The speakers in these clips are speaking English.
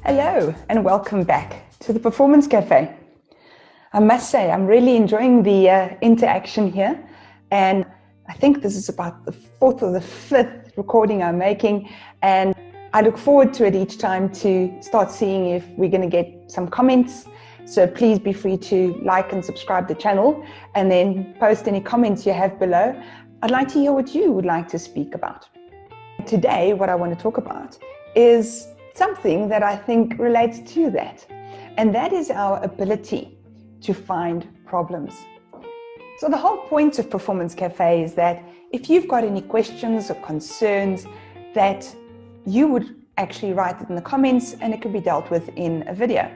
Hello and welcome back to the Performance Cafe. I must say I'm really enjoying the interaction here, and I think this is about the fourth or the fifth recording I'm making, and I look forward to it each time to start seeing if we're going to get some comments. So please be free to like and subscribe the channel and then post any comments you have below. I'd like to hear what you would like to speak about. Today, what I want to talk about is something that I think relates to that, and that is our ability to find problems. So the whole point of Performance Cafe is that if you've got any questions or concerns, that you would actually write it in the comments and it could be dealt with in a video.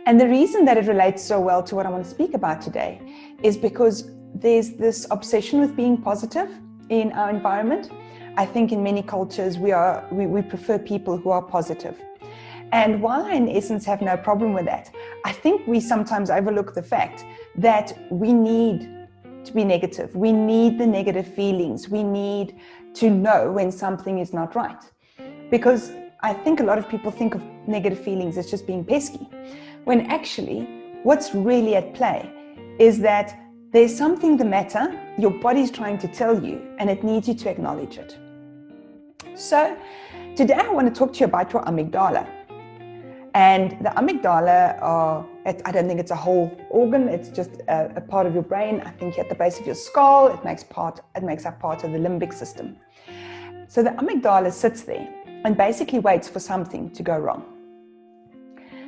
And the reason that it relates so well to what I want to speak about today is because there's this obsession with being positive in our environment. I think in many cultures we prefer people who are positive. And while I in essence have no problem with that, I think we sometimes overlook the fact that we need to be negative. We need the negative feelings. We need to know when something is not right. Because I think a lot of people think of negative feelings as just being pesky, when actually what's really at play is that there's something the matter, your body's trying to tell you, and it needs you to acknowledge it. So today I want to talk to you about your amygdala. And the amygdala I don't think it's a whole organ, it's just a part of your brain. I think at the base of your skull, it makes up part of the limbic system. So the amygdala sits there and basically waits for something to go wrong.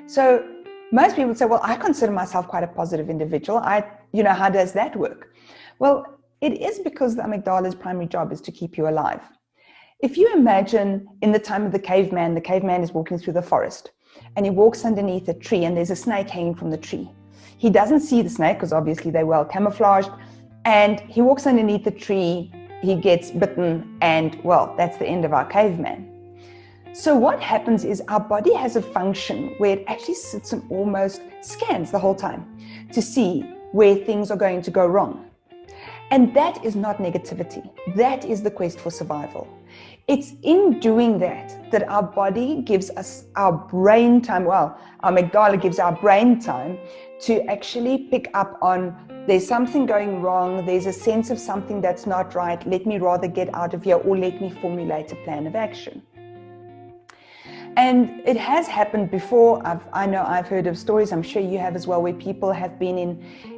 So most people say, well, I consider myself quite a positive individual. How does that work? Well, it is because the amygdala's primary job is to keep you alive. If you imagine in the time of the caveman is walking through the forest and he walks underneath a tree and there's a snake hanging from the tree. He doesn't see the snake because obviously they're well camouflaged, and he walks underneath the tree, he gets bitten, and well, that's the end of our caveman. So what happens is our body has a function where it actually sits and almost scans the whole time to see where things are going to go wrong. And that is not negativity. That is the quest for survival. It's in doing that our body gives us our brain time. Well, our amygdala gives our brain time to actually pick up on there's something going wrong, there's a sense of something that's not right, let me rather get out of here, or let me formulate a plan of action. And it has happened before. I know I've heard of stories, I'm sure you have as well, where people have been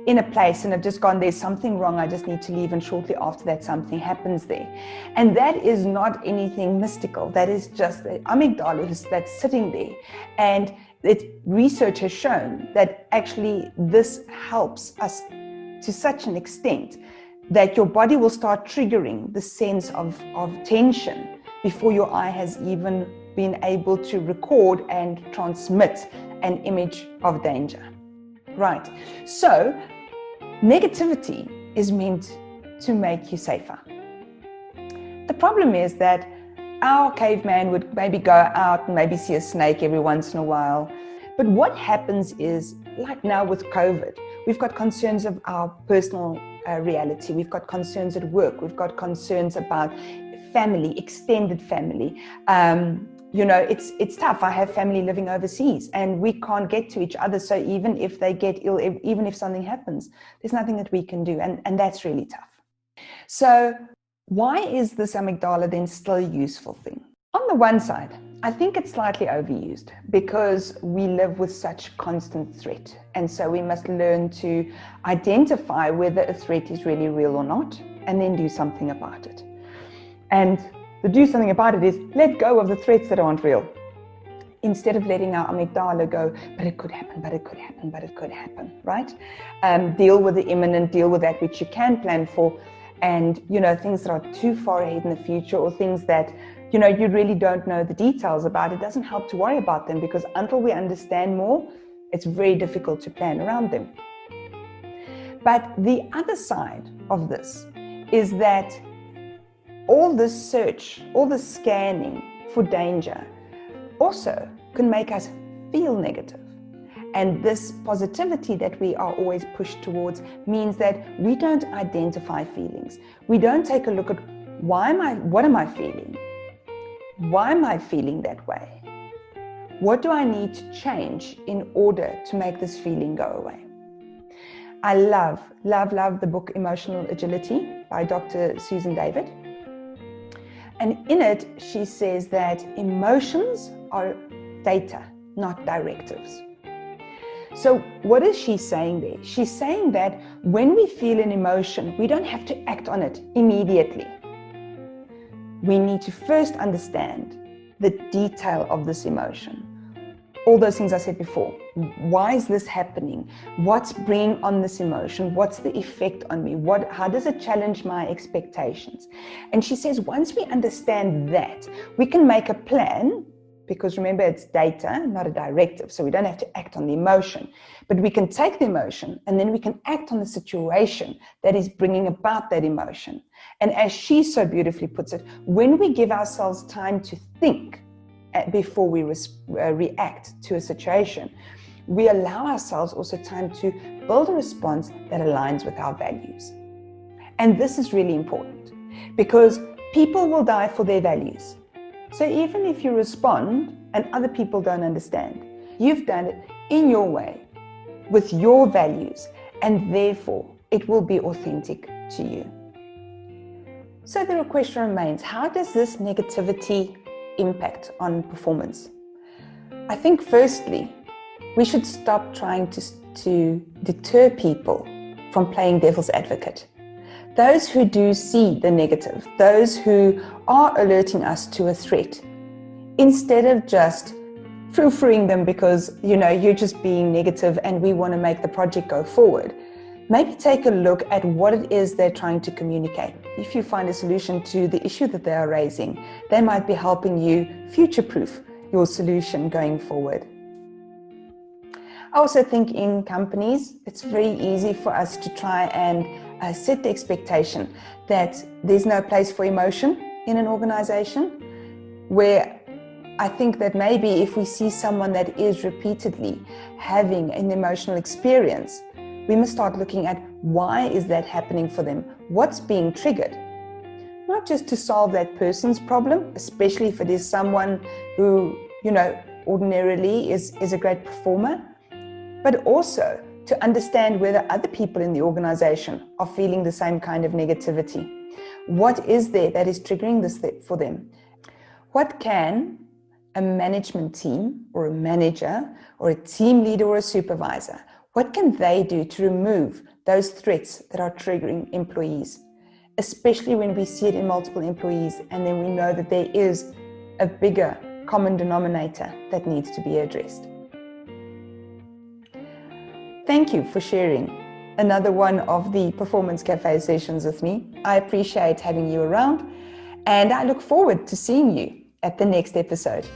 in a place and have just gone, there's something wrong, I just need to leave, and shortly after that something happens there. And that is not anything mystical, that is just the amygdala that's sitting there. And research has shown that actually this helps us to such an extent that your body will start triggering the sense of tension before your eye has even been able to record and transmit an image of danger. Right, so negativity is meant to make you safer. The problem is that our caveman would maybe go out and maybe see a snake every once in a while. But what happens is, like now with COVID, we've got concerns of our personal reality, we've got concerns at work, we've got concerns about family, extended family. It's tough. I have family living overseas and we can't get to each other. So even if they get ill, even if something happens, there's nothing that we can do. And that's really tough. So why is this amygdala then still a useful thing? On the one side, I think it's slightly overused because we live with such constant threat. And so we must learn to identify whether a threat is really real or not, and then do something about it. And the do something about it is let go of the threats that aren't real, instead of letting our amygdala go, but it could happen, but it could happen, but it could happen, right? Deal with the imminent, deal with that which you can plan for, and things that are too far ahead in the future, or things that you really don't know the details about. It doesn't help to worry about them, because until we understand more, it's very difficult to plan around them. But the other side of this is that all this search, all this scanning for danger also can make us feel negative. And this positivity that we are always pushed towards means that we don't identify feelings. We don't take a look at what am I feeling? Why am I feeling that way? What do I need to change in order to make this feeling go away? I love the book Emotional Agility by Dr. Susan David. And in it, she says that emotions are data, not directives. So what is she saying there? She's saying that when we feel an emotion, we don't have to act on it immediately. We need to first understand the detail of this emotion. All those things I said before. Why is this happening? What's bringing on this emotion? What's the effect on me? How does it challenge my expectations? And she says, once we understand that, we can make a plan, because remember, it's data, not a directive. So we don't have to act on the emotion, but we can take the emotion and then we can act on the situation that is bringing about that emotion. And as she so beautifully puts it, when we give ourselves time to think, before we react to a situation, we allow ourselves also time to build a response that aligns with our values. And this is really important because people will die for their values. So even if you respond and other people don't understand, you've done it in your way with your values, and therefore it will be authentic to you. So the question remains, how does this negativity impact on performance? I think firstly, we should stop trying to deter people from playing devil's advocate. Those who do see the negative, those who are alerting us to a threat, instead of just frou-frouing them because, you're just being negative and we want to make the project go forward, maybe take a look at what it is they're trying to communicate. If you find a solution to the issue that they are raising, they might be helping you future-proof your solution going forward. I also think in companies, it's very easy for us to try and set the expectation that there's no place for emotion in an organization, where I think that maybe if we see someone that is repeatedly having an emotional experience, we must start looking at why is that happening for them? What's being triggered? Not just to solve that person's problem, especially if it is someone who, ordinarily is a great performer, but also to understand whether other people in the organization are feeling the same kind of negativity. What is there that is triggering this for them? What can a management team or a manager or a team leader or a supervisor, what can they do to remove those threats that are triggering employees, especially when we see it in multiple employees and then we know that there is a bigger common denominator that needs to be addressed. Thank you for sharing another one of the Performance Cafe sessions with me. I appreciate having you around, and I look forward to seeing you at the next episode.